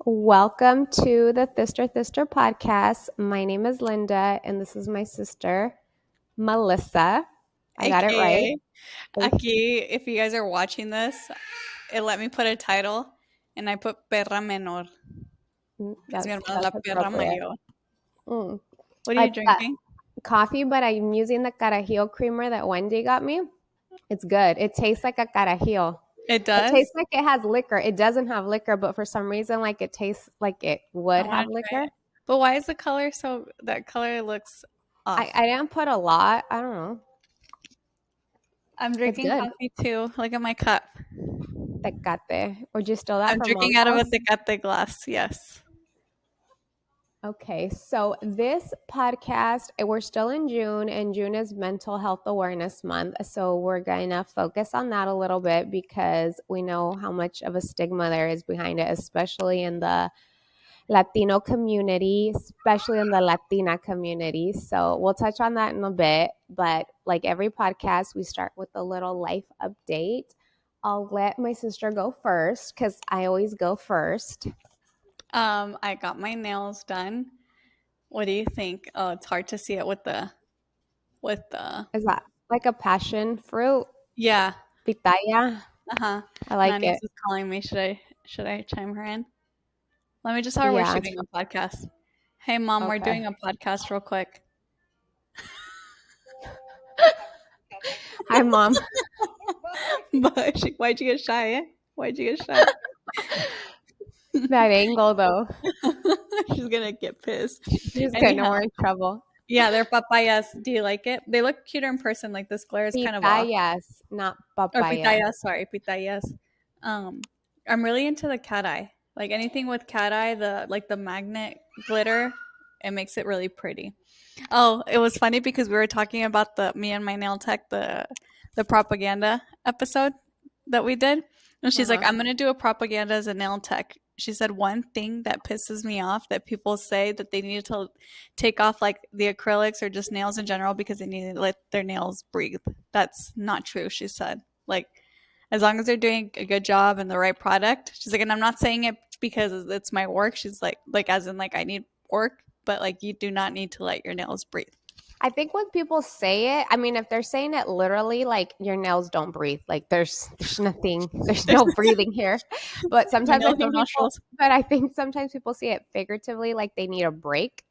Welcome to the Thister podcast. My name is Linda, and this is my sister, Melissa. I got it right. AKA, aquí, if you guys are watching this, it let me put a title and I put perra menor. Es mi hermana la That's perra appropriate. mayor. Mm. What are I you got drinking? coffee, but I'm using the carajillo creamer that Wendy got me. It's good. It tastes like a carajillo. It It does? tastes like it has liquor. It doesn't have liquor, but for some reason, like it tastes like it I would want have to try liquor. it. But why is the color so, that color looks off? I didn't put a lot. I don't know. I'm It's drinking good. coffee too. Look at my cup. Tecate. Would you steal that I'm from drinking mom's out of a house? Tecate glass, yes. Okay, so this podcast, we're still in June, and June is Mental Health Awareness Month. So we're going to focus on that a little bit because we know how much of a stigma there is behind it, especially in the Latino community, especially in the Latina community. So we'll touch on that in a bit. But like every podcast, we start with a little life update. I'll let my sister go first because I always go first. I got my nails done. What do you think? Oh, it's hard to see it with the Is that like a passion fruit? yeah. Pitaya? Uh-huh. I like Nani's it. is calling me. Should I chime her in? Let me just tell her we're Yeah. shooting a podcast. Hey mom, we're Okay. doing a podcast real quick. Hi, mom. But why'd you get shy? Why'd you get shy? That angle, though. She's gonna get pissed. She's getting Anyhow, more in trouble. yeah, they're papayas. Do you like it? They look cuter in person. Like this glare is kind of off. Pitayas, not Or papaya. pitayas, sorry, pitayas. Um, I'm really into the cat eye. Like anything with cat eye, the magnet glitter, it makes it really pretty. Oh, it was funny because we were talking about the me and my nail tech, the propaganda episode that we did. And she's like, Uh-huh. I'm gonna do a propaganda as a nail tech. She said one thing that pisses me off that people say that they need to take off like the acrylics or just nails in general because they need to let their nails breathe. That's not true, she said. Like as long as they're doing a good job and the right product. She's like, and I'm not saying it because it's my work. She's like as in like I need work, but like you do not need to let your nails breathe. I think when people say it, I mean, if they're saying it literally, like your nails don't breathe, like there's nothing, there's no breathing here. But My sometimes I nails have think people, nostrils. but I think sometimes people see it figuratively, like they need a break,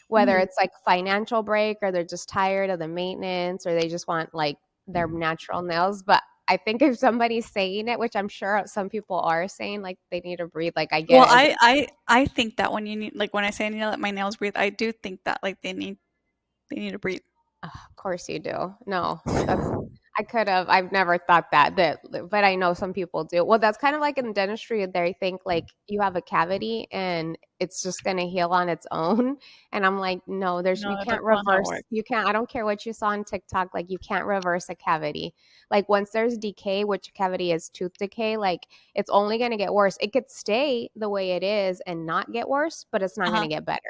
whether Mhm. it's like financial break or they're just tired of the maintenance or they just want like their natural nails. But I think if somebody's saying it, which I'm sure some people are saying, like they need to breathe, like I Well, get it. I think that when you need like when I say I need to let my nails breathe, I do think that like they need to breathe. Of course you do. No, that's I could have. I've never thought that, but I know some people do. Well, that's kind of like in dentistry. They think like you have a cavity and it's just going to heal on its own. And I'm like, no, you No, can't that's not how it reverse. works. You can't. I don't care what you saw on TikTok. Like you can't reverse a cavity. Like once there's decay, which cavity is tooth decay, like it's only going to get worse. It could stay the way it is and not get worse, but it's not going Uh-huh. to get better.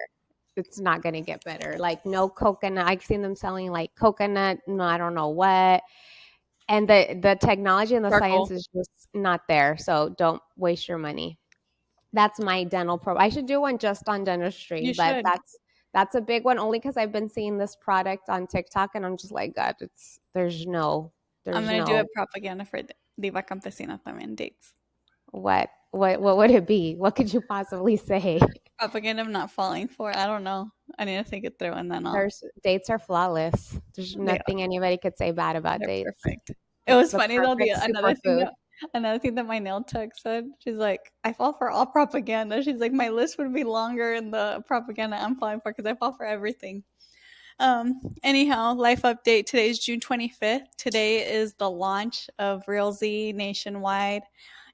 It's not going to get better. Like no coconut. I've seen them selling like coconut, no, I don't know what. And the technology and the science Charcoal. is just not there. So don't waste your money. That's my dental pro. I should do one just on dentistry, You but should. that's a big one only because I've been seeing this product on TikTok and I'm just like, God, I'm there's gonna do a no propaganda for Diva Campesina también dates. what would it be? What could you possibly say? Propaganda of not falling for. I don't know. I need to think it through and then I'll. There's dates are flawless. There's They nothing anybody could say bad about They're dates. perfect. It It's was the funny though. The perfect superfood. another thing that my nail tech said. She's like, I fall for all propaganda. She's like, my list would be longer in the propaganda I'm falling for because I fall for everything. Anyhow, life update. Today is June 25th. Today is the launch of Real Z nationwide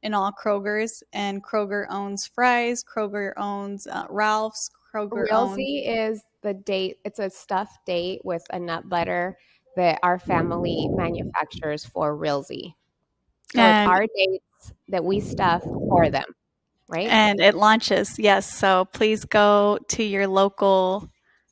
in all Kroger's, and Kroger owns Fry's. Kroger owns Ralph's. Kroger owns. Realzy is the date. It's a stuffed date with a nut butter that our family manufactures for Realzy. So it's And our dates that we stuff for them, right? and it launches. Yes, so please go to your local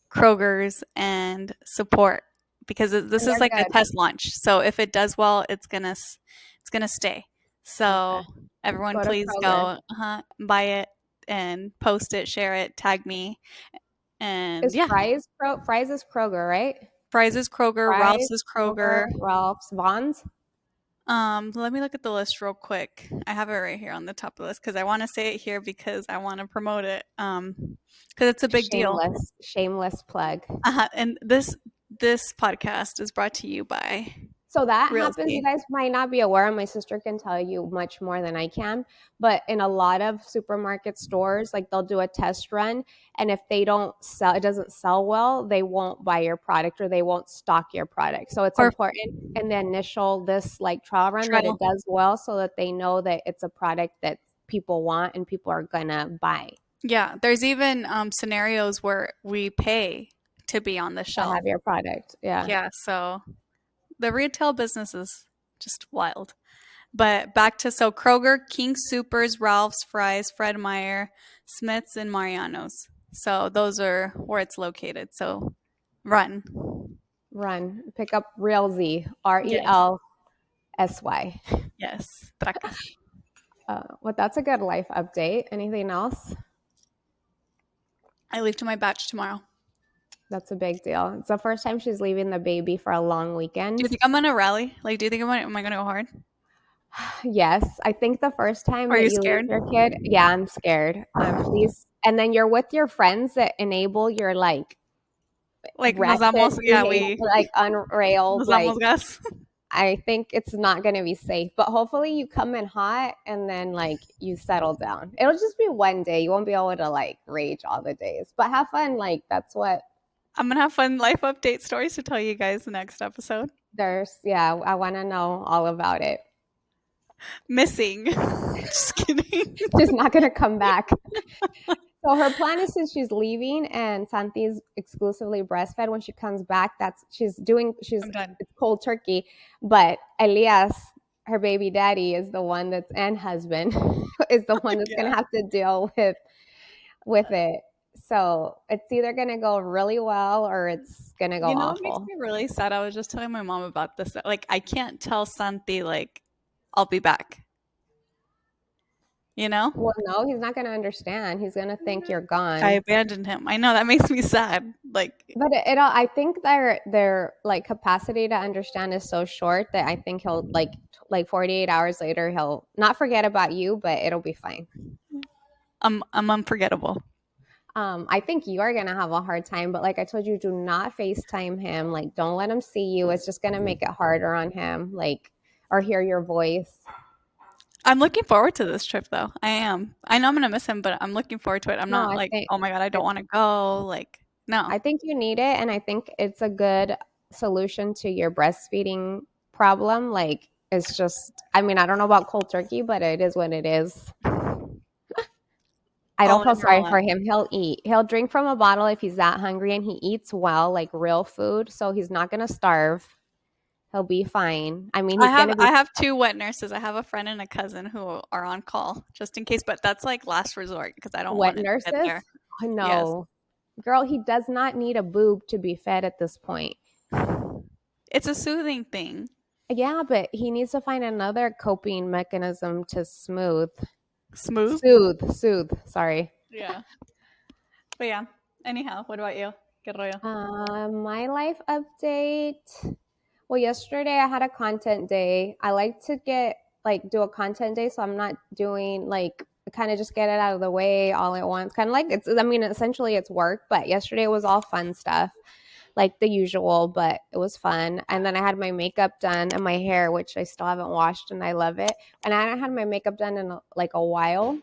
Kroger's and support because this And is they're like a good. test launch. So if it does well, it's gonna stay. Okay. So everyone, Go to please Kroger. go buy it. and post it, share it, tag me. And Is yeah, Fry's is Kroger, right? Fry's is Kroger, Fry's, Ralph's is Kroger, Kroger. Ralph's, Vons. Let me look at the list real quick. I have it right here on the top of the list because I want to say it here because I want to promote it. Because it's a big deal. Shameless plug. And this podcast is brought to you by So that happens. You Realty. guys might not be aware. My sister can tell you much more than I can. But in a lot of supermarket stores, like they'll do a test run, and if they don't sell, it doesn't sell well, they won't buy your product or they won't stock your product. So it's Or important in the initial this like trial run that it Trail. does well, so that they know that it's a product that people want and people are gonna buy Yeah, there's even scenarios where we pay to be on the to shelf. have your product. Yeah. Yeah, so the retail business is just wild. But back to so Kroger, King Supers, Ralph's, Fry's, Fred Meyer, Smith's, and Mariano's. So those are where it's located. So run. Run. Pick up Real-Z, Yes. RELSY. Yes. Tracas. Well, that's a good life update. Anything else? I leave to my batch tomorrow. That's a big deal. It's the first time she's leaving the baby for a long Do weekend. you think I'm gonna rally? Like, do you think am I gonna go hard? Yes, I think the first time Are that you you leave scared? your kid, yeah, I'm scared. Please, and then you're with your friends that enable your like Like nos ratchet damos, yeah, behavior, like unrailed. nos Like damos gas. I think it's not going to be safe. But hopefully, you come in hot and then like you settle down. It'll just be one day. You won't be able to like rage all the days, but have fun. Like that's what I'm gonna have fun life update stories to tell you guys the next episode. there's. Yeah, I want to know all about it. Missing. Just kidding. She's not going to come back. So her plan is, since she's leaving and Santi's exclusively breastfed, when she comes back, she's I'm done. it's cold turkey. But Elias, her baby daddy, is the one and husband is the one that's gonna Yeah. have to deal with it. So it's either gonna go really well or it's gonna go You know what makes awful. me really sad? I was just telling my mom about this. Like, I can't tell Santi, like, I'll be back. You know? Well, no, he's not gonna understand. He's gonna think you're gone. I abandoned him. I know that makes me sad. Like, But I think their like capacity to understand is so short that I think he'll like 48 hours later he'll not forget about you, but it'll be fine. I'm unforgettable. I think you are gonna have a hard time, but like I told you, do not FaceTime him. Like, don't let him see you. It's just gonna make it harder on him. Like, or hear your voice. I'm looking forward to this trip, though. I am. I know I'm gonna miss him, but I'm looking forward to it. I'm No, not like, oh my god, I don't want to go. Like, no. I think you need it, and I think it's a good solution to your breastfeeding problem. Like, it's just, I mean, I don't know about cold turkey, but it is what it is. I don't All feel in, sorry all for out. him. He'll eat. He'll drink from a bottle if he's that hungry, and he eats well, like real food. So he's not gonna starve. He'll be fine. I mean, he's gonna be I have two wet nurses. I have a friend and a cousin who are on call just in case, but that's like last resort because I don't wet want to get nurses. there. Oh, Yes. no, girl, he does not need a boob to be fed at this point. It's a soothing thing. Yeah, but he needs to find another coping mechanism to Smooth. soothe. Sorry. Yeah. But yeah. Anyhow, what about you? ¿Qué rollo? My life update. Well, yesterday I had a content day. I like to do a content day, so I'm not doing like kind of just get it out of the way all at once. Kind of like essentially it's work, but yesterday was all fun stuff, like the usual, but it was fun. And then I had my makeup done and my hair, which I still haven't washed, and I love it. And I haven't had my makeup done in like a while.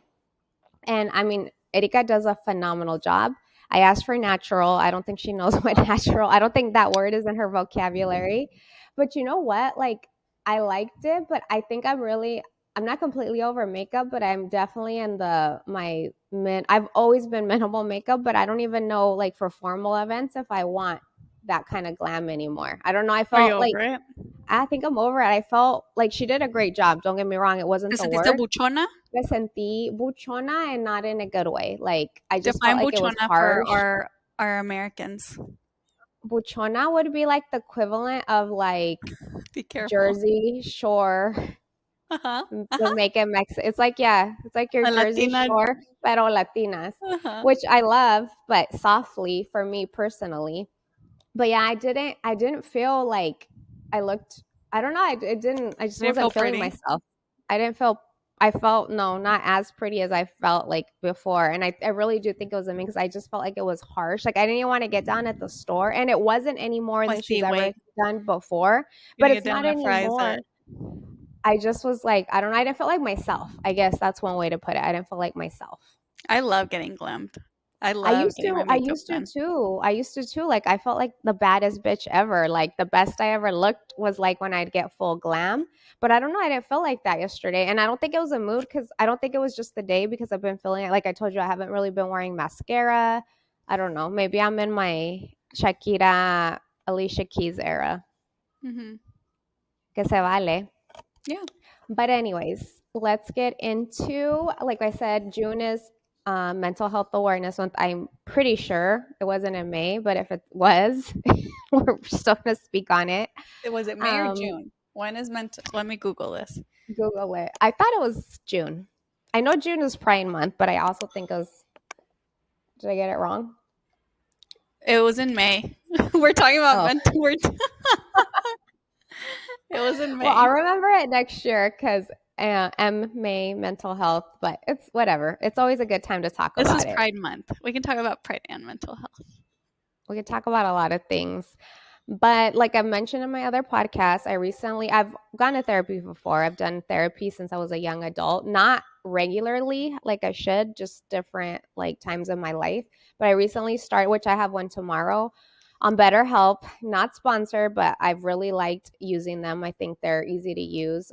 And I mean, Erika does a phenomenal job. I asked for natural. I don't think she knows what natural. I don't think that word is in her vocabulary. But you know what? Like, I liked it, but I think I'm not completely over makeup, but I'm definitely in I've always been minimal makeup, but I don't even know, like, for formal events if I want that kind of glam anymore. I don't know. I Are you felt like, over it? I think I'm over it. I felt like she did a great job. Don't get me wrong. It wasn't ¿Te the sentiste worst. buchona? Me sentí buchona and not in a good way. Like, I just felt Define like it was buchona harsh. for our Americans. Buchona would be like the equivalent of like Be careful. Jersey Shore Uh-huh. To Uh-huh. make it Mexican. It's like, yeah, it's like your A Jersey Latina. Shore, pero Latinas, Uh-huh. which I love, but softly for me personally. But yeah, I didn't feel like I looked, I don't know, it didn't, I just Didn't feel wasn't feeling pretty. myself. I didn't feel, I felt, no, not as pretty as I felt like before. And I really do think it was a mix. I just felt like it was harsh. Like I didn't even want to get down at the store. And it wasn't any more I than she's see. ever Wait. done before. But Gonna it's get down not to fries anymore. it. I just was like, I don't know, I didn't feel like myself. I guess that's one way to put it. I didn't feel like myself. I love getting glammed. I I love used getting to my I makeup used to done. too. I used to too. Like I felt like the baddest bitch ever. Like the best I ever looked was like when I'd get full glam. But I don't know, I didn't feel like that yesterday. And I don't think it was a mood because I don't think it was just the day because I've been feeling it. Like I told you, I haven't really been wearing mascara. I don't know. Maybe I'm in my Shakira, Alicia Keys era. Hmm. Que se vale. Yeah. But anyways, let's get into, like I said, June is Mental Health Awareness Month. I'm pretty sure it wasn't in May, but if it was, we're still going to speak on it. Was it May or Um, June? When is meant to, let me Google this. Google it. I thought it was June. I know June is Pride Month, but I also think it was. Did I get it wrong? It was in May. We're talking about Oh, mental. It was in well, I'll May. remember it next year because May mental health, but it's whatever. It's always a good time to talk This is about it. Pride Month. We can talk about Pride and mental health. We could talk about a lot of things. But like I mentioned in my other podcast, I've gone to therapy before. I've done therapy since I was a young adult, not regularly like I should, just different like times in my life. But I recently started, which I have one tomorrow on BetterHelp, not sponsored, but I've really liked using them. I think they're easy to use.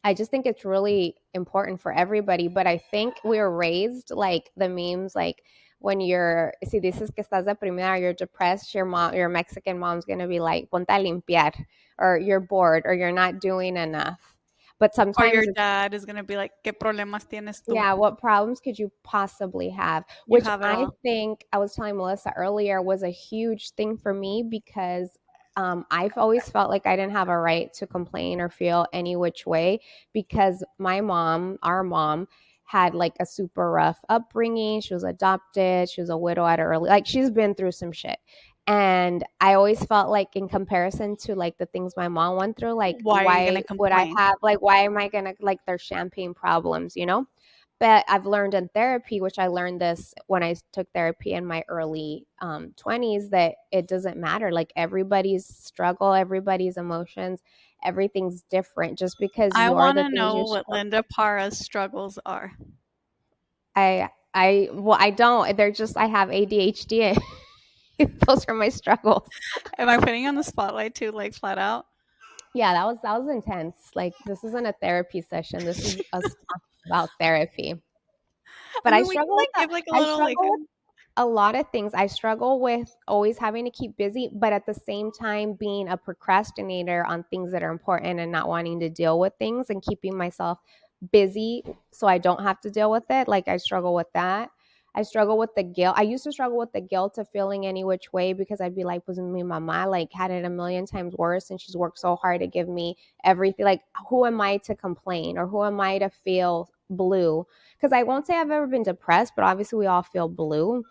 I just think it's really important for everybody. But I think we were raised like the memes, like when you're, si dices que estás deprimida or you're depressed, your Mexican mom's gonna be like, ponte a limpiar, or you're bored, or you're not doing enough. But Or your sometimes it's, dad is gonna be like, "¿Qué problemas tienes tú? yeah, what problems could you possibly have? You Which have it I all." think I was telling Melissa earlier was a huge thing for me because I've always felt like I didn't have a right to complain or feel any which way because my mom, our mom, had like a super rough upbringing. She was adopted. She was a widow at her early, like she's been through some shit. And I always felt like in comparison to like the things my mom went through, like Why are you why gonna would I complain? have like why am I gonna like their champagne problems, you know? But I've learned in therapy, which I learned this when I took therapy in my early 20s, that it doesn't matter. Like everybody's struggle, everybody's emotions, everything's different. Just because I you're want the to things know you what Linda Para's struggles are. well, I don't. They're just I have ADHD. Those are my struggles. Am I putting you on the spotlight too, like flat out? Yeah, that was intense. Like this isn't a therapy session. This is us talking about therapy. I But mean, we can like give like a I little like struggle with a lot of things. I struggle with always having to keep busy, but at the same time being a procrastinator on things that are important and not wanting to deal with things and keeping myself busy so I don't have to deal with it. Like I struggle with that. I struggle with the guilt. I used to struggle with the guilt of feeling any which way because I'd be like, was mi mama like had it a million times worse and she's worked so hard to give me everything. Like, who am I to complain or who am I to feel blue? Because I won't say I've ever been depressed, but obviously we all feel blue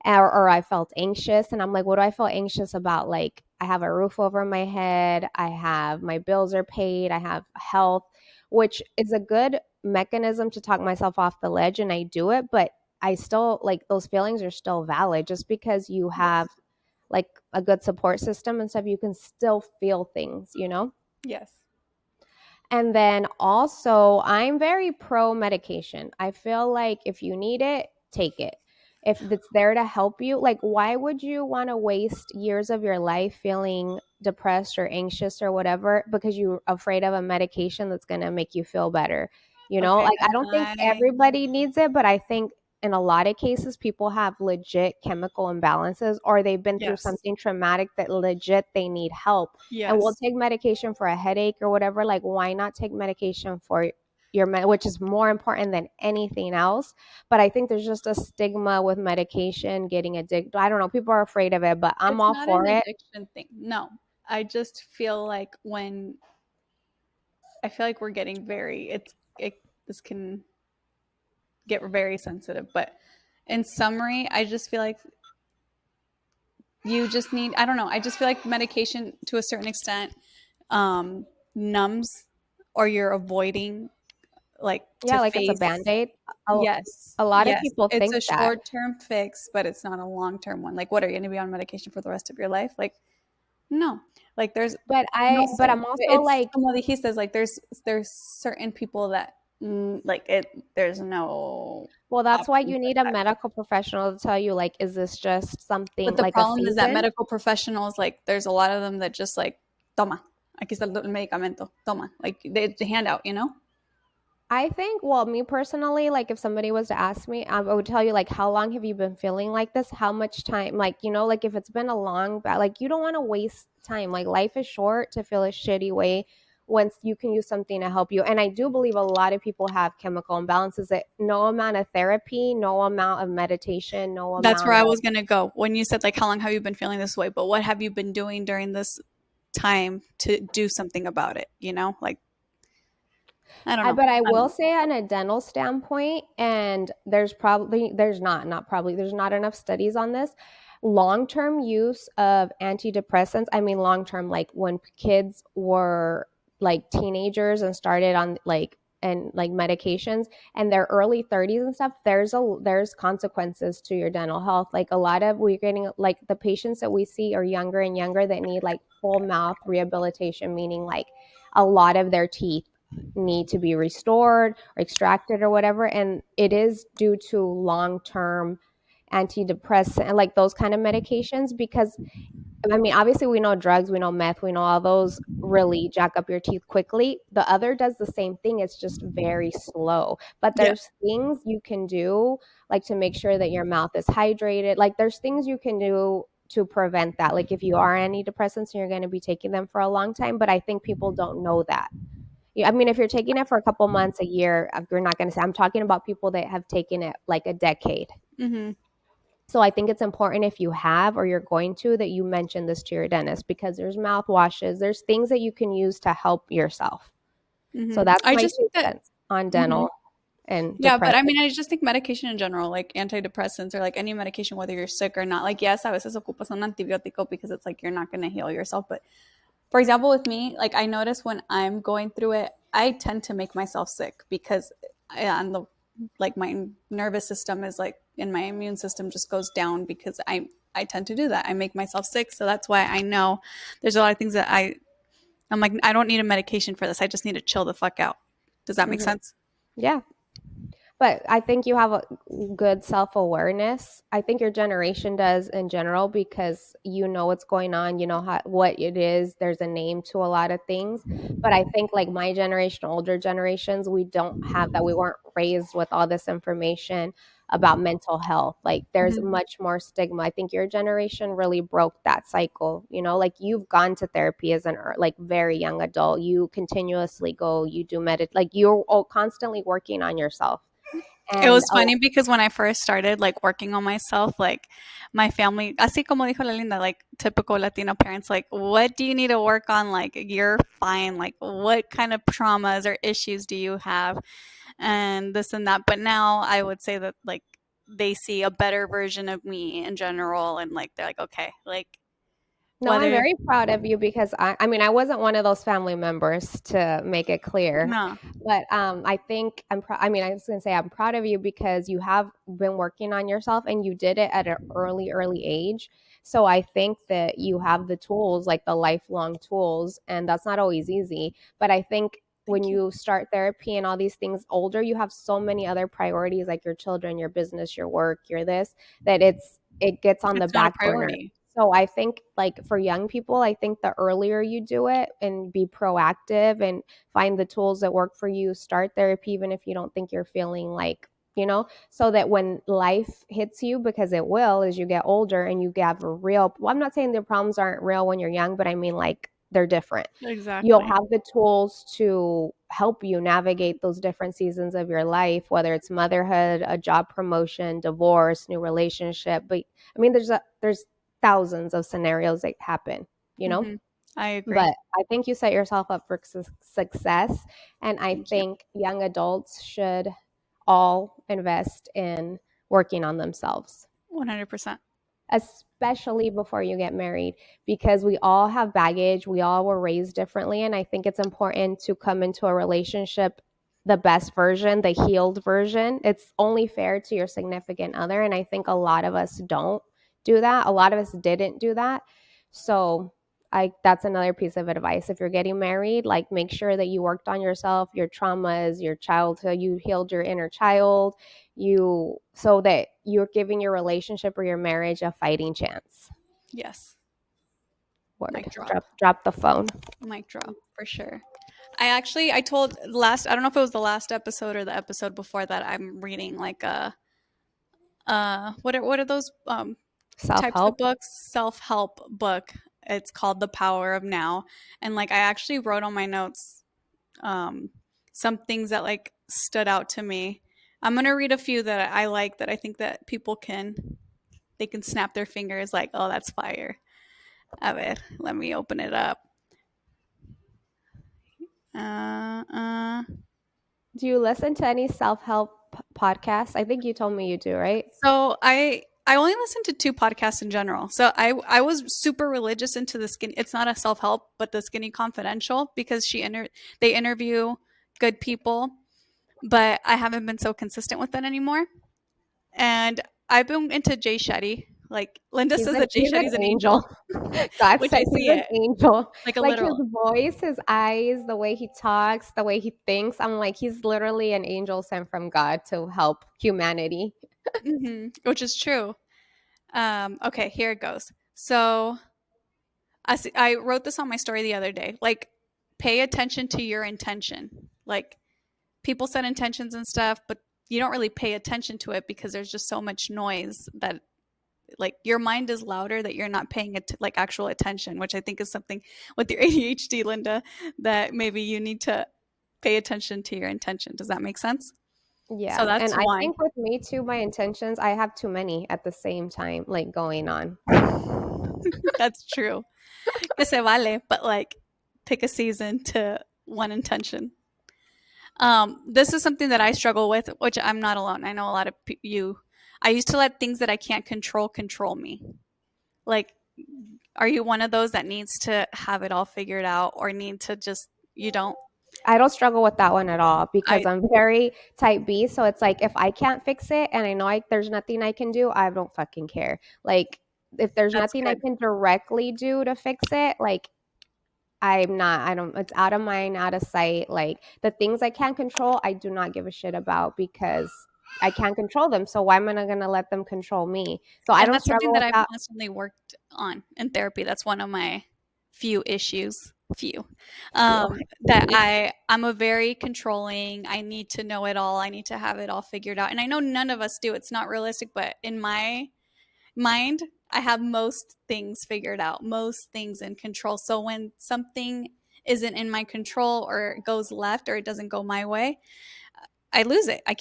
or I felt anxious. And I'm like, what do I feel anxious about? Like, I have a roof over my head, I have my bills are paid, I have health, which is a good mechanism to talk myself off the ledge. And I do it, but I still like those feelings are still valid just because you have yes, like a good support system and stuff, you can still feel things, you know? yes. And then also, I'm very pro medication. I feel like if you need it, take it. If it's there to help you, like, why would you want to waste years of your life feeling depressed or anxious or whatever because you're afraid of a medication that's going to make you feel better? You know, Okay, like, I don't think I everybody needs it, but I think in a lot of cases, people have legit chemical imbalances or they've been through yes, something traumatic that legit they need help and we'll yes. take medication for a headache or whatever. Like, why not take medication for which is more important than anything else? But I think there's just a stigma with medication, getting addicted. I don't know. People are afraid of it, but I'm It's all not an for it. addiction thing. No, I just feel like when I feel like we're getting this can get very sensitive, but in summary, I just feel like you just need, I don't know, I just feel like medication to a certain extent numbs, or you're avoiding like to Yeah, like it's a face. band-aid. A, Yes, a lot of yes, people it's think a that. short-term fix, but it's not a long-term one. Like, what, are you going to be on medication for the rest of your life? Like, no. Like, there's no But way. I'm also It's like, como dijiste, like there's certain people that like it, there's no well, that's why option you for need a that. medical professional to tell you, like, is this just something But the like a problem is that season? medical professionals, like, there's a lot of them that just like, toma, aquí está el medicamento, toma, like they hand out, you know? I think, well, me personally, like if somebody was to ask me, I would tell you, like, how long have you been feeling like this? How much time? Like, like if it's been a long, like, you don't want to waste time. Like, life is short to feel a shitty way once you can use something to help you. And I do believe a lot of people have chemical imbalances that no amount of therapy, no amount of meditation, no That's where amount I of, was gonna go when you said like, how long have you been feeling this way? But what have you been doing during this time to do something about it? You know, like, I don't know. but I I don't will know. say on a dental standpoint, and there's not enough studies on this. Long-term use of antidepressants, I mean long-term, like when kids were like teenagers and started on like medications and their early 30s and stuff, there's consequences to your dental health. Like a lot of we're getting like the patients that we see are younger and younger that need like full mouth rehabilitation, meaning like a lot of their teeth need to be restored or extracted or whatever, and it is due to long-term antidepressant and like those kind of medications. Because I mean, obviously we know drugs, we know meth, we know all those really jack up your teeth quickly. The other does the same thing, it's just very slow. But Yeah. there's things you can do like to make sure that your mouth is hydrated. Like there's things you can do to prevent that, like if you are antidepressants and you're going to be taking them for a long time. But I think people don't know that. Yeah, I mean, if you're taking it for a couple months, a year, you're not going to say. I'm talking about people that have taken it like a decade. Mm-hmm. So I think it's important if you have or you're going to that you mention this to your dentist because there's mouthwashes, there's things that you can use to help yourself. So Mm-hmm. that's I my just two think that. cents on Mm-hmm. dental and Yeah, but I depression. mean, I just think medication in general, like antidepressants or like any medication, whether you're sick or not, like, yes, a veces ocupas un antibiótico because it's like you're not going to heal yourself. But for example, with me, like I notice when I'm going through it, I tend to make myself sick because on the like my nervous system is like, and my immune system just goes down because I tend to do that. I make myself sick, so that's why I know there's a lot of things that I'm like, I don't need a medication for this. I just need to chill the fuck out. Does that make Hmm. sense? Yeah. But I think you have a good self awareness. I think your generation does in general because you know what's going on, you know what it is. There's a name to a lot of things. But I think like my generation, older generations, we don't have that. We weren't raised with all this information about mental health. Like there's Mm-hmm. much more stigma. I think your generation really broke that cycle. Like you've gone to therapy as an like very young adult. You continuously go, you do like you're constantly working on yourself. It And was funny because when I first started like working on myself, like my family, así como dijo la Linda, like typical Latino parents, like, what do you need to work on? Like, you're fine. Like, what kind of traumas or issues do you have? And this and that. But now I would say that like they see a better version of me in general, and like they're like, okay, like no, I'm whether very proud of you because I mean, I wasn't one of those family members to make it clear, no, but I think I mean, I was gonna say I'm proud of you because you have been working on yourself and you did it at an early age. So I think that you have the tools, like the lifelong tools, and that's not always easy. But I think when thank you. you start therapy and all these things older, you have so many other priorities like your children, your business, your work, your this, that it gets on the It's not a back burner. priority. So I think like for young people, I think the earlier you do it and be proactive and find the tools that work for you, start therapy even if you don't think you're feeling like, so that when life hits you, because it will as you get older and you have a real, well, I'm not saying the problems aren't real when you're young, but I mean like they're different. You'll Exactly. have the tools to help you navigate those different seasons of your life, whether it's motherhood, a job promotion, divorce, new relationship. But I mean, there's thousands of scenarios that happen, you know? Mm-hmm. I agree. But I think you set yourself up for success. And I Thank you. think young adults should all invest in working on themselves, 100%. especially before you get married, because we all have baggage. We all were raised differently. And I think it's important to come into a relationship the best version, the healed version. It's only fair to your significant other. And I think a lot of us don't do that. A lot of us didn't do that. So that's another piece of advice. If you're getting married, like make sure that you worked on yourself, your traumas, your childhood, you healed your inner child, so that you're giving your relationship or your marriage a fighting chance. Yes. Word. Mic drop. Drop the phone. Mic drop for sure. I told I don't know if it was the last episode or the episode before that, I'm reading like what are those types of Self-help. books? Self-help book. It's called The Power of Now. And like I actually wrote on my notes some things that like stood out to me. I'm going to read a few that I like that I think that people can snap their fingers like, "Oh, that's fire." A ver, let me open it up. Do you listen to any self-help podcasts? I think you told me you do, right? So I only listen to 2 podcasts in general. So I was super religious into the skin. It's not a self help, but the Skinny Confidential, because they interview good people, but I haven't been so consistent with it anymore. And I've been into Jay Shetty. Like Linda says that Jay He's Shetty's an an angel, God which said I he's see an it angel. like a Like his literal. voice, his eyes, the way he talks, the way he thinks. I'm like, he's literally an angel sent from God to help humanity. Which is true. Okay, here it goes. So I wrote this on my story the other day. Like, pay attention to your intention. Like, people set intentions and stuff, but you don't really pay attention to it because there's just so much noise that like your mind is louder that you're not paying it like actual attention, which I think is something with your ADHD, Linda, that maybe you need to pay attention to your intention. Does that make sense? So Yeah. And that's I one. think with me too, my intentions, I have too many at the same time, like going on. That's true. Que se vale, but like pick a season to one intention. This is something that I struggle with, which I'm not alone. I know a lot of you. I used to let things that I can't control me. Like, are you one of those that needs to have it all figured out, or need to just you don't? I don't struggle with that one at all because I I'm very type B. So it's like if I can't fix it and I know there's nothing I can do, I don't fucking care. Like if there's That's nothing I good. can directly do to fix it, like I don't, it's out of mind, out of sight. Like the things I can't control, I do not give a shit about because I can't control them. So why am I not going to let them control me? So I And don't that's something struggle that with I've that. constantly worked on in therapy. That's one of my few issues. Few Feel. that I'm a very controlling. I need to know it all. I need to have it all figured out. And I know none of us do. It's not realistic, but in my mind, I have most things figured out, most things in control. So when something isn't in my control or it goes left or it doesn't go my way, I lose it. She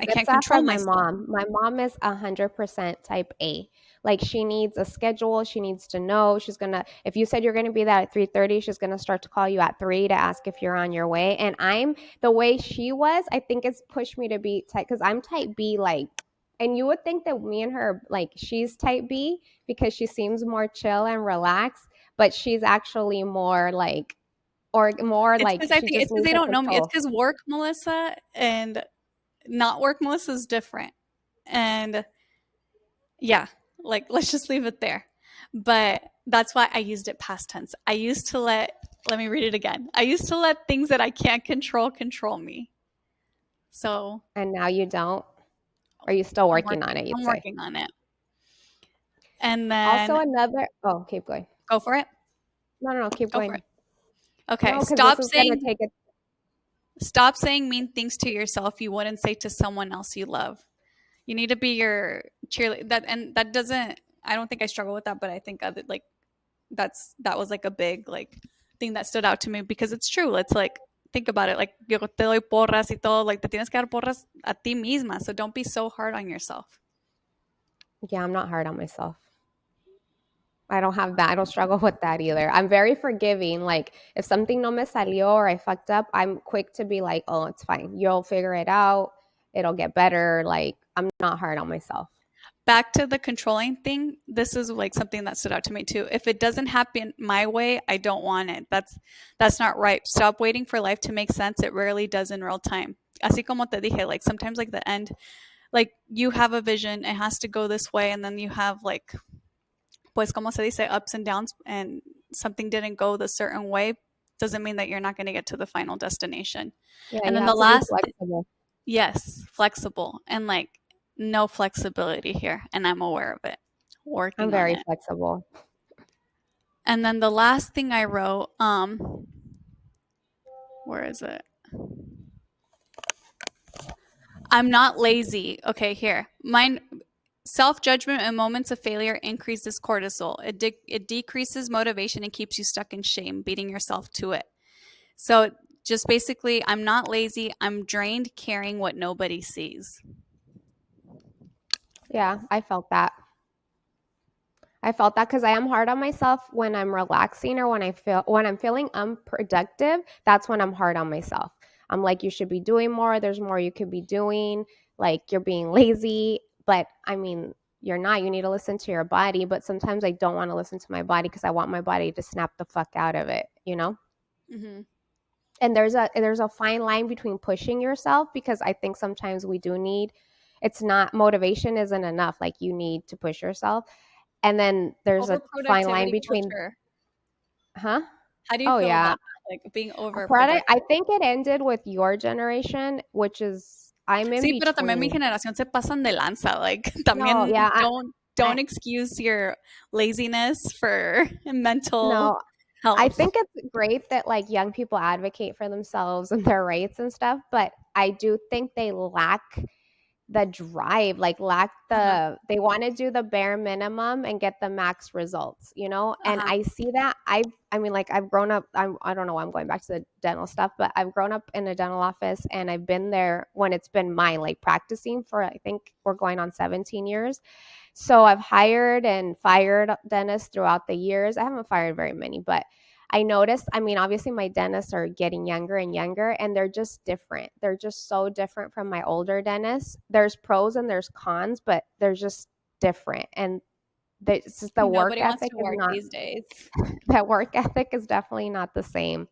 I gets can't that control from my myself. mom. My mom is 100% type A. Like she needs a schedule. She needs to know she's gonna. If you said you're gonna be there at 3:30, she's gonna start to call you at 3 to ask if you're on your way. And I'm the way she was. I think it's pushed me to be type because I'm type B. Like, and you would think that me and her like she's type B because she seems more chill and relaxed, but she's actually more like or more It's like because I she think just it's because needs they a don't know me. It's control. because work Melissa and not work Melissa is different. And yeah, like let's just leave it there. But that's why I used it past tense. I used to let me read it again. I used to let things that I can't control me. So And now you don't. Are you still working on it, you'd I'm say? working on it. And Also then another oh, keep going. go for it. No, keep Go for it. going. Okay. No, because this is gonna take it. Stop saying mean things to yourself you wouldn't say to someone else you love. You need to be your cheerleader. That doesn't. I don't think I struggle with that, but I think other like that was like a big like thing that stood out to me because it's true. It's like think about it. Like yo te doy porras y todo. Like te tienes que dar porras a ti misma. So don't be so hard on yourself. Yeah, I'm not hard on myself. I don't have that. I don't struggle with that either. I'm very forgiving. Like if something no me salió or I fucked up, I'm quick to be like, oh, it's fine. You'll figure it out. It'll get better. Like I'm not hard on myself. Back to the controlling thing, this is like something that stood out to me too. If it doesn't happen my way, I don't want it. That's not right. Stop waiting for life to make sense. It rarely does in real time. Así como te dije, like sometimes like the end, like you have a vision, it has to go this way, and then you have like, pues como se dice, ups and downs, and something didn't go the certain way, doesn't mean that you're not going to get to the final destination. Yeah, And you then the have to be last, flexible. yes, flexible, and like no flexibility here, and I'm aware of it, I'm working on very it. flexible. And then the last thing I wrote, where is it? I'm not lazy. Okay, here. Mine self-judgment in moments of failure increases cortisol. It decreases motivation and keeps you stuck in shame, beating yourself to it. So just basically, I'm not lazy. I'm drained carrying what nobody sees. Yeah, I felt that. I felt that because I am hard on myself when I'm relaxing or when I'm feeling unproductive. That's when I'm hard on myself. I'm like, you should be doing more. There's more you could be doing. Like you're being lazy. But I mean, you're not. You need to listen to your body. But sometimes I don't want to listen to my body because I want my body to snap the fuck out of it, you know? Mm-hmm. And there's a fine line between pushing yourself because I think sometimes we do need it's not motivation isn't enough. Like you need to push yourself. And then there's a fine line Overproductivity between, culture. huh? How do you Oh feel yeah. about that? Like being overproductive? Product. I think it ended with your generation, which is I'm in Sí, pero también mi between. generación se pasan de lanza. Like, No, también yeah, don't I excuse your laziness for mental no. I health. think it's great that like young people advocate for themselves and their rights and stuff, but I do think they lack the drive, like lack Uh-huh. they want to do the bare minimum and get the max results, and Uh-huh. I see that. I mean, like I've grown up, I don't know why I'm going back to the dental stuff, but I've grown up in a dental office and I've been there when it's been mine, like practicing for I think we're going on 17 years. So I've hired and fired dentists throughout the years. I haven't fired very many, but I noticed, I mean, obviously my dentists are getting younger and younger and they're just different. They're just so different from my older dentists. There's pros and there's cons, but they're just different. And it's just the work Nobody wants ethic to is work not these days. that work ethic is definitely not the same.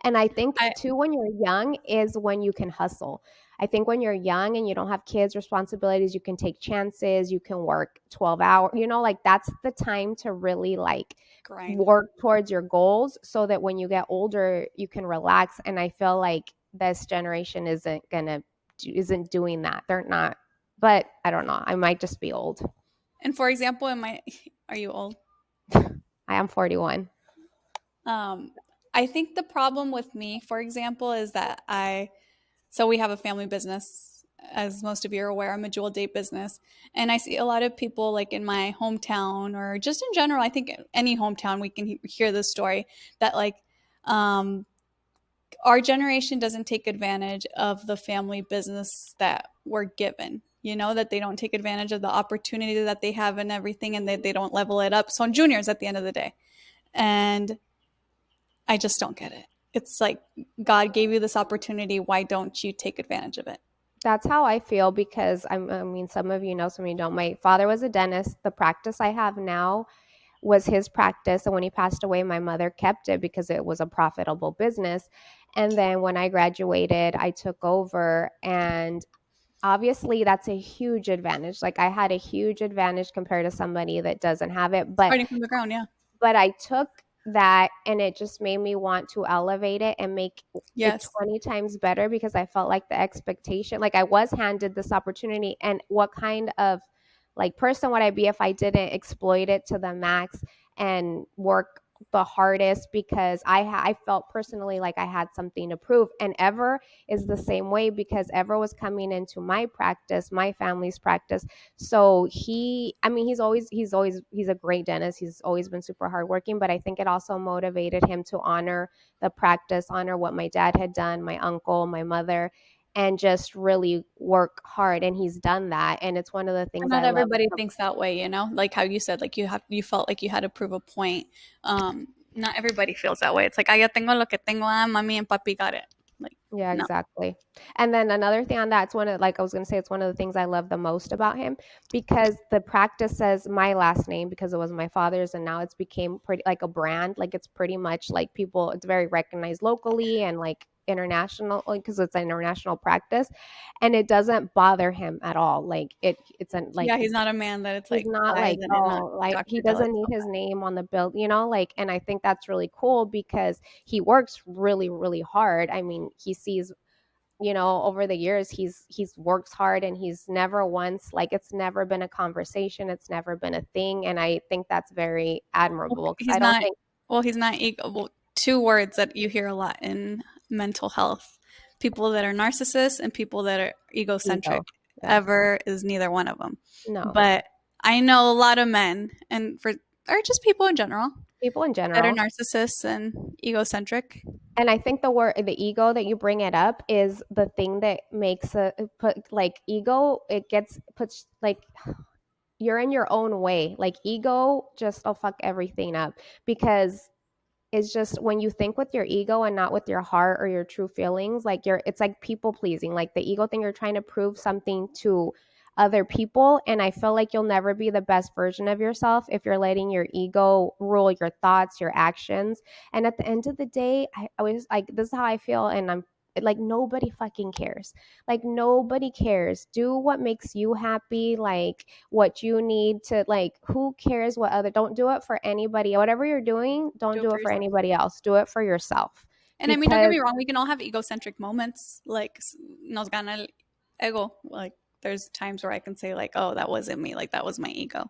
And I think I too, when you're young is when you can hustle. I think when you're young and you don't have kids, responsibilities, you can take chances, you can work 12 hours, like that's the time to really like grind. work towards your goals so that when you get older, you can relax. And I feel like this generation isn't doing that. They're not, but I don't know. I might just be old. And for example, are you old? I am 41. Um, I think the problem with me, for example, is that so we have a family business. As most of you are aware, I'm a jewel date business. And I see a lot of people like in my hometown or just in general, I think any hometown we can hear this story that like um, our generation doesn't take advantage of the family business that we're given. That they don't take advantage of the opportunity that they have and everything, and they don't level it up. So, on juniors at the end of the day. And I just don't get it. It's like God gave you this opportunity. Why don't you take advantage of it? That's how I feel because I mean, some of you know, some of you don't. My father was a dentist. The practice I have now was his practice. And when he passed away, my mother kept it because it was a profitable business. And then when I graduated, I took over. And obviously, that's a huge advantage. Like I had a huge advantage compared to somebody that doesn't have it. But Starting from the ground, yeah. I took that and it just made me want to elevate it and make it Yes. 20 times better because I felt like the expectation, like I was handed this opportunity and what kind of like person would I be if I didn't exploit it to the max and work the hardest because I felt personally like I had something to prove. And Ever is the same way because Ever was coming into my practice, my family's practice. So I mean, he's a great dentist. He's always been super hardworking, but I think it also motivated him to honor the practice, honor what my dad had done, my uncle, my mother. and just really work hard, and he's done that, and it's one of the But things not I love. everybody thinks that way, you know? Like how you said, like you felt like you had to prove a point. Not everybody feels that way. It's like, ya tengo lo que tengo, mami and papi got it. Like, Yeah, no. exactly. And then another thing on that, it's one of, like I was going to say, it's one of the things I love the most about him, because the practice says my last name because it was my father's, and now it's became pretty like a brand. Like it's pretty much like people, it's very recognized locally and like international, like because it's an international practice, and it doesn't bother him at all. Like it's an like Yeah, he's not a man that it's he's like, not why like, isn't it not oh, like he Dr. doesn't need Deluxe? his name on the bill, like, and I think that's really cool because he works really, really hard. I mean, he sees, over the years he's works hard, and he's never once, like, it's never been a conversation, it's never been a thing, and I think that's very Well, admirable because I he's don't not, think he's not ego. Well, two words that you hear a lot in mental health: people that are narcissists and people that are egocentric. ego. Yeah. Ever is neither one of them. No. But I know a lot of men or just people in general People in that are general. narcissists and egocentric. And I think the ego that you bring it up is the thing that makes a put like ego, it gets puts like you're in your own way. Like ego just will fuck everything up because it's just when you think with your ego and not with your heart or your true feelings, like it's like people pleasing. Like the ego thing, you're trying to prove something to other people, and I feel like you'll never be the best version of yourself if you're letting your ego rule your thoughts, your actions. And at the end of the day, I was like, this is how I feel, and I'm like, nobody fucking cares. Like nobody cares. Do what makes you happy, like what you need to, like, who cares what other, don't do it for anybody. Whatever you're doing, don't Do it do for it for yourself. anybody else. Do it for yourself. And I mean, don't get Because me wrong, we can all have egocentric moments. Like, nos gana el ego. Like, there's times where I can say, like, oh, that wasn't me. Like, that was my ego,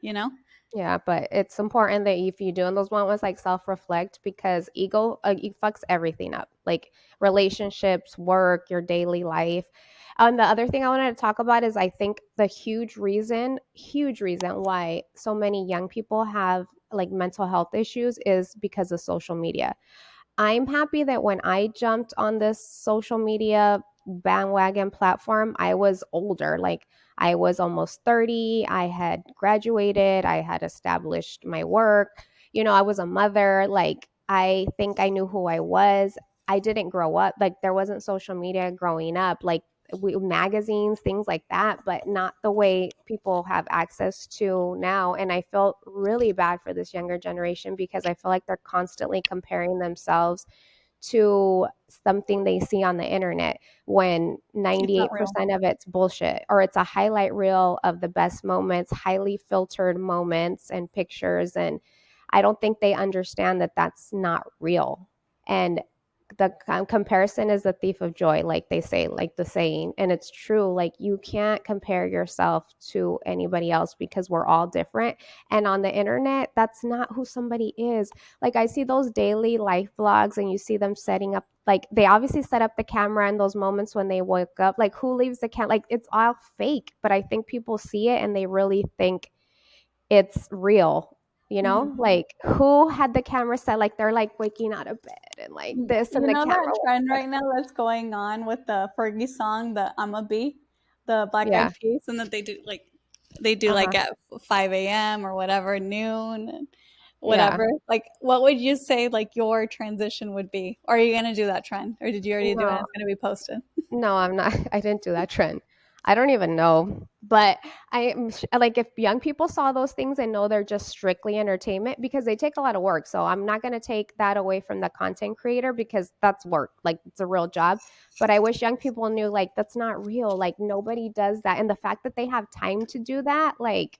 you know? yeah, but it's important that if you do in those moments, like self-reflect, because ego, it fucks everything up, like relationships, work, your daily life. And the other thing I wanted to talk about is I think the huge reason why so many young people have like mental health issues is because of social media. I'm happy that when I jumped on this social media bandwagon platform, I was older. Like I was almost 30. I had graduated. I had established my work. I was a mother. Like I think I knew who I was. I didn't grow up. Like there wasn't social media growing up. Like magazines, things like that, but not the way people have access to now. And I felt really bad for this younger generation because I feel like they're constantly comparing themselves to something they see on the internet when It's not real. 98% of it's bullshit, or it's a highlight reel of the best moments, highly filtered moments and pictures. And I don't think they understand that that's not real. And the comparison is the thief of joy, like they say, like the saying, and it's true. Like you can't compare yourself to anybody else because we're all different, and on the internet that's not who somebody is. Like I see those daily life vlogs, and you see them setting up, like they obviously set up the camera in those moments when they wake up. Like who leaves the camera? Like it's all fake, but I think people see it and they really think it's real. Mhm. Like who had the camera set, like they're like waking out of bed and like this, and You the know camera that was trend like, right now that's going on with the Fergie song, the "I'ma Be," the Black Eyed yeah, Peas, and that they do uh-huh, like at 5 a.m. or whatever, noon, and yeah. whatever. Like, what would you say like your transition would be? Or are you gonna do that trend, or did you already do it? And No, it's gonna be posted. no, I'm not. I didn't do that trend. I don't even know. But like if young people saw those things and know they're just strictly entertainment, because they take a lot of work. So I'm not going to take that away from the content creator because that's work. Like it's a real job. But I wish young people knew like that's not real. Like nobody does that. And the fact that they have time to do that, like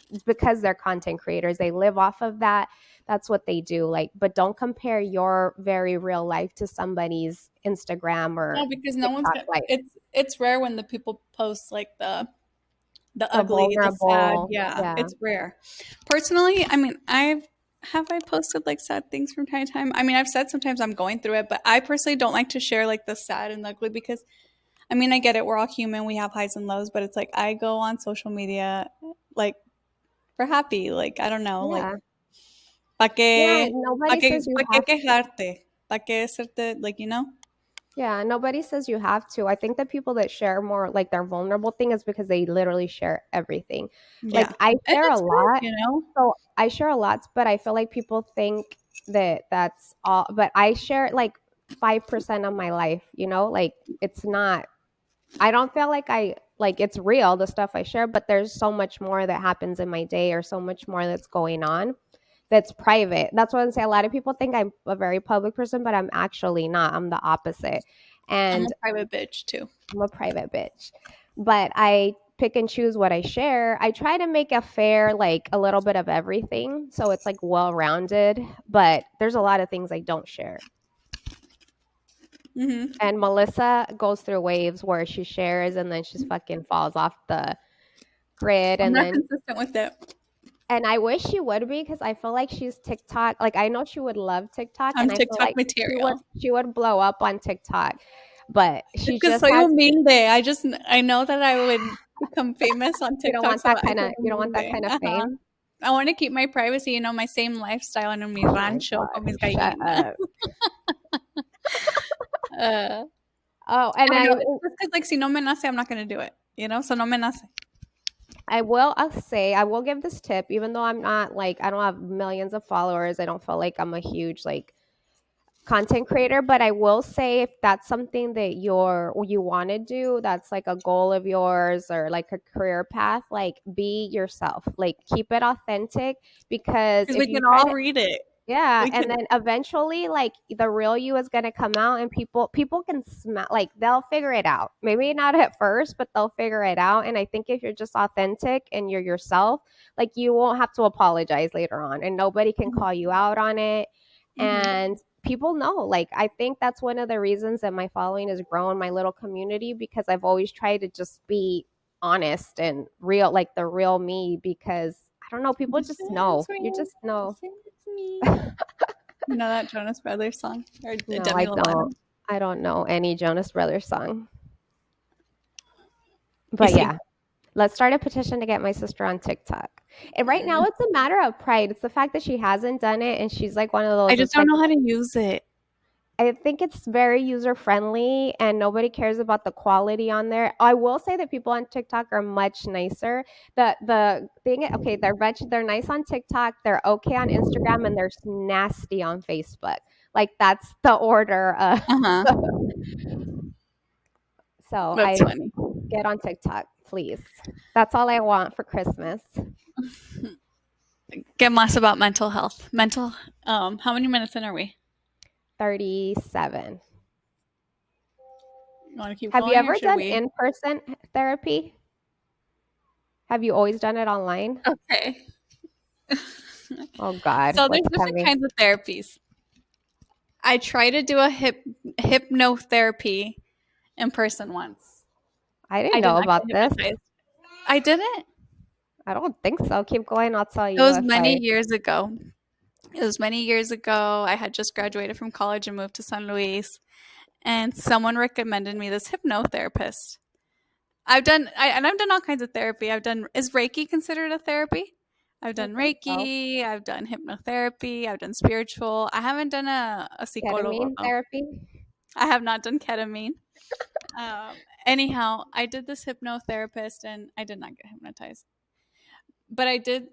it's because they're content creators. They live off of that. That's what they do. Like, but don't compare your very real life to somebody's Instagram or No, because no one's TikTok gonna. life. It's rare when the people post like the The ugly, the sad. vulnerable, Yeah, yeah. it's rare. Personally, I mean, I posted like sad things from time to time. I mean, I've said sometimes I'm going through it, but I personally don't like to share like the sad and the ugly because I mean, I get it. We're all human. We have highs and lows, but it's like I go on social media like for happy. Like I don't know, like Yeah. pa Yeah, qué, nobody says you pa qué have to. quejarte, pa qué hacerte, like you know. Yeah, nobody says you have to. I think the people that share more like their vulnerable thing is because they literally share everything. Like Yeah. I And share a it's good, lot. you know? So I share a lot, but I feel like people think that that's all, but I share like 5% of my life, you know? Like it's not, I don't feel like it's real, the stuff I share, but there's so much more that happens in my day or so much more that's going on that's private. That's why I say a lot of people think I'm a very public person, but I'm actually not. I'm the opposite. I'm And a private bitch too. I'm a private bitch. But I pick and choose what I share. I try to make a fair, like a little bit of everything. So it's like well rounded, but there's a lot of things I don't share. Hmm. And Melissa goes through waves where she shares and then she's fucking falls off the grid. I'm And not then, consistent with it. and I wish she would be because I feel like she's TikTok. Like I know she would love TikTok I'm and I feel TikTok like material. she would blow up on TikTok. But Es she que just soy has humilde. I know that I would become famous on you don't TikTok, want so that I kind soy of humilde. Uh-huh. fame. I want to keep my privacy, you know, my same lifestyle en mi Oh my rancho con mis god, shut gallinas. up. Uh, Oh, and I know, it's because like si no me nace, I'm not gonna do it, you know. So no me nace. I'll say I will give this tip, even though I'm not like I don't have millions of followers. I don't feel like I'm a huge like content creator, but I will say if that's something that you want to do, that's like a goal of yours or like a career path, like be yourself. Like keep it authentic because Because if we you can try all to read it. yeah, We and can. then eventually like the real you is going to come out and people can smell like they'll figure it out. Maybe not at first, but they'll figure it out and I think if you're just authentic and you're yourself, like you won't have to apologize later on and nobody can Mhm. call you out on it Mhm. and people know. Like I think that's one of the reasons that my following has grown, my little community because I've always tried to just be honest and real like the real me because I don't know, people This just is know. You real. just know. This is me. You know that Jonas Brothers song or No, I Demi don't. Lovato? I don't know any Jonas Brothers song. Y But sí. yeah, let's start a petition to get my sister on TikTok. And right now Mm. it's a matter of pride. It's the fact that she hasn't done it and she's like one of I those just it's don't like know how to use it. I think it's very user friendly and nobody cares about the quality on there. I will say that people on TikTok are much nicer. The thing okay, they're nice on TikTok, they're okay on Instagram and they're nasty on Facebook. Like that's the order. Uh-huh. So That's I funny. get on TikTok, please. That's all I want for Christmas. Get más about mental health. How many minutes in are we? 37. You want to keep Have you going or ever should done we? in-person therapy? Have you always done it online? Okay. Oh God, So there's what's different coming? kinds of therapies. I tried to do a hypnotherapy in person once. I didn't I did know not about get this. hypnotized. I didn't. I don't think so. Keep going. I'll tell It you was if many I. years ago. It was many years ago. I had just graduated from college and moved to San Luis, and someone recommended me this hypnotherapist. I've done all kinds of therapy. Is Reiki considered a therapy? I've I done think so. Reiki, I've done hypnotherapy, I've done spiritual. I haven't done a psicólogo Ketamine though. therapy. I have not done ketamine. Anyhow, I did this hypnotherapist and I did not get hypnotized. But I did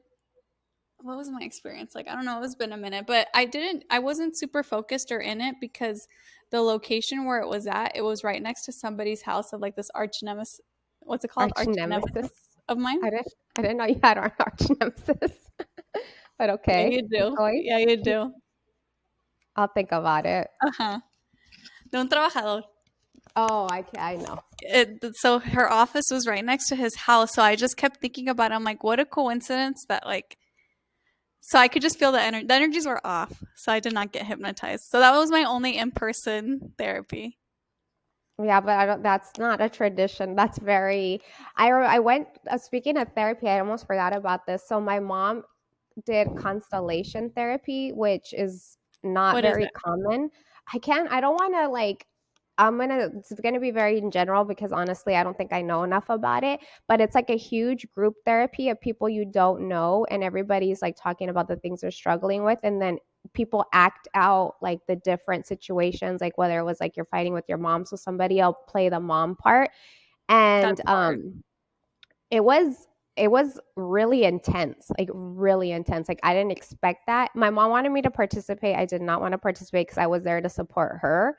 what was my experience like? I don't know, it's been a minute, but I wasn't super focused or in it because the location where it was at, it was right next to somebody's house of like this arch nemesis, what's it called? Arch Arch nemesis. nemesis of mine. I didn't know you had an arch nemesis. But Yeah, okay, you keep do. going. Yeah, you do. I'll think about it. Uh-huh. De un trabajador. Oh, I know. So her office was right next to his house. So I just kept thinking about it. I'm like, what a coincidence that like so I could just feel the energy. The energies were off. So I did not get hypnotized. So that was my only in-person therapy. Yeah, but I don't. That's not a tradition. That's very. I went. Speaking of therapy, I almost forgot about this. So my mom did constellation therapy, which is not What is very it? common. I don't want to like, it's going to be very in general because honestly, I don't think I know enough about it, but it's like a huge group therapy of people you don't know and everybody's like talking about the things they're struggling with. And then people act out like the different situations, like whether it was like you're fighting with your mom, so somebody else play the mom part. And That's hard. it was really intense, like really intense. Like I didn't expect that. My mom wanted me to participate. I did not want to participate because I was there to support her.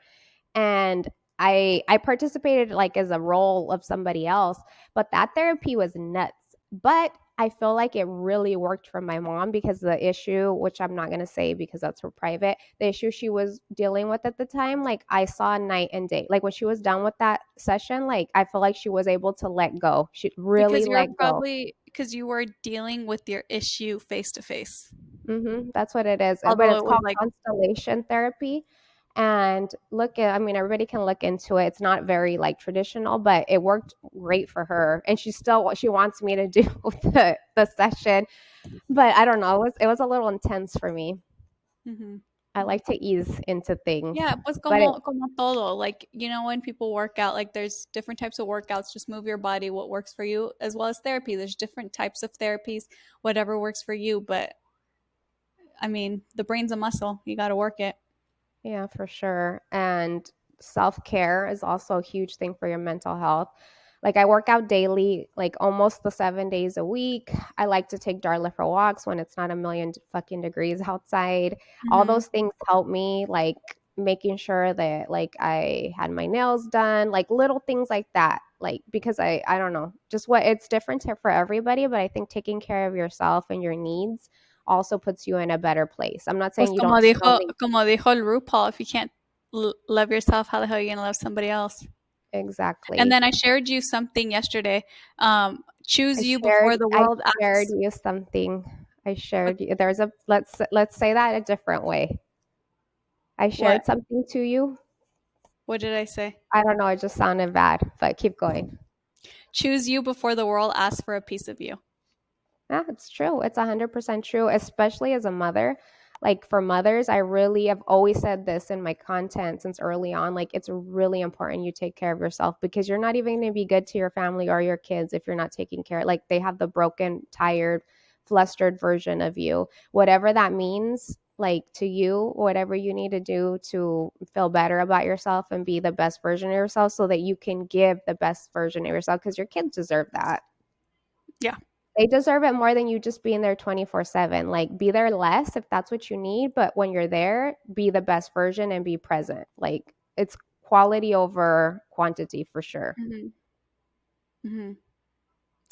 And I participated like as a role of somebody else, but that therapy was nuts. But I feel like it really worked for my mom because the issue, which I'm not going to say because that's her private, the issue she was dealing with at the time, like I saw night and day. Like when she was done with that session, like I feel like she was able to let go. She really let go. Because you were dealing with your issue face to face. That's what it is. But Although it's it was called like, constellation therapy. And I mean, everybody can look into it. It's not very like traditional, but it worked great for her. And she wants me to do the session. But I don't know. It was a little intense for me. mhm. I like to ease into things. Yeah, pues But como todo. Like, when people work out, like there's different types of workouts, just move your body, what works for you, as well as therapy. There's different types of therapies, whatever works for you. But I mean, the brain's a muscle. You got to work it. yeah, for sure. And self-care is also a huge thing for your mental health. Like I work out daily, like almost the 7 days a week. I like to take Darla for walks when it's not a million fucking degrees outside. All Hmm. those things help me, like making sure that like I had my nails done, like little things like that. Like because I don't know, just what it's different for everybody, but I think taking care of yourself and your needs also puts you in a better place. I'm not Pues saying you don't need como dijo el RuPaul, if you can't love yourself, how the hell are you going to love somebody else? And exactly. then I shared you something yesterday. I Choose you shared before the I world shared asks. you something. I shared you. There's a let's say that a different way. I What? shared something to you. What did I say? I don't know, it just sounded bad, but keep going. Choose you before the world asks for a piece of you. Yeah, it's true. It's 100% true, especially as a mother. Like for mothers, I really have always said this in my content since early on. Like it's really important you take care of yourself because you're not even going to be good to your family or your kids if you're not taking care. Like they have the broken, tired, flustered version of you. Whatever that means, like to you, whatever you need to do to feel better about yourself and be the best version of yourself so that you can give the best version of yourself because your kids deserve that. Yeah. They deserve it more than you just being there 24/7. Like be there less if that's what you need, but when you're there, be the best version and be present. Like it's quality over quantity for sure. Hmm. Hmm.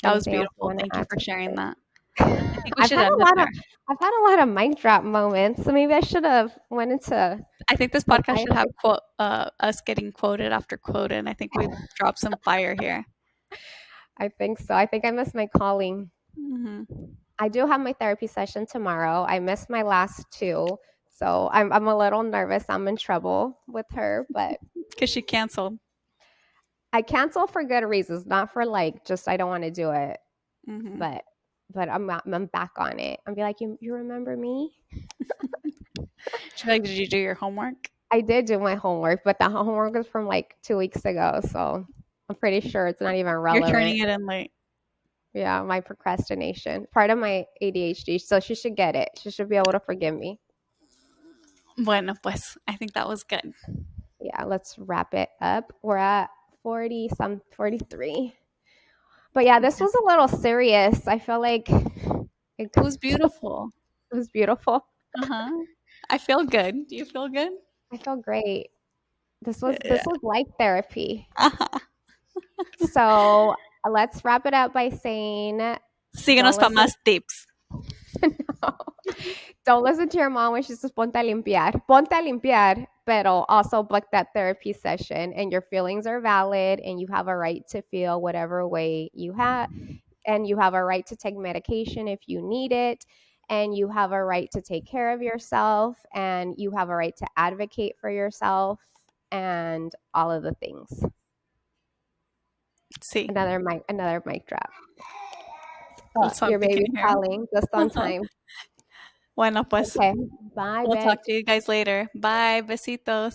That was Anything else you beautiful. want to Thank you add for to sharing it? that. I think we I've should had end a it lot of there. I've had a lot of mic drop moments, so maybe I should have went into I think this the podcast should have fire. us getting quoted after quoted. And I think we've dropped some fire here. I think so. I think I missed my calling. Hmm. I do have my therapy session tomorrow. I missed my last two, so I'm a little nervous. I'm in trouble with her, but Because she canceled. I cancel for good reasons, not for like just I don't want to do it, Hmm. but I'm back on it. I'm be like, you remember me? She's like, did you do your homework? I did do my homework, but the homework was from like 2 weeks ago, so I'm pretty sure it's not even You're relevant. turning it in late. Yeah, my procrastination, part of my ADHD. So she should get it. She should be able to forgive me. Bueno, pues I think that was good. Yeah, let's wrap it up. We're at 43. But yeah, this Okay. was a little serious. I feel like it It was beautiful. was beautiful. Uh-huh. I feel good. Do you feel good? I feel great. This was Yeah. like therapy. Uh-huh. So let's wrap it up by saying Síguenos don't para listen. más tips. No. Don't listen to your mom when she says ponte a limpiar. Ponte a limpiar, pero also book that therapy session. And your feelings are valid, and you have a right to feel whatever way you have, and you have a right to take medication if you need it. And you have a right to take care of yourself, and you have a right to advocate for yourself, and all of the things. Sí. Another mic drop. Oh, your Something baby's in here. calling just on time. Bueno, pues Okay. Bye, we'll talk bitch. to you guys later. Bye. Besitos.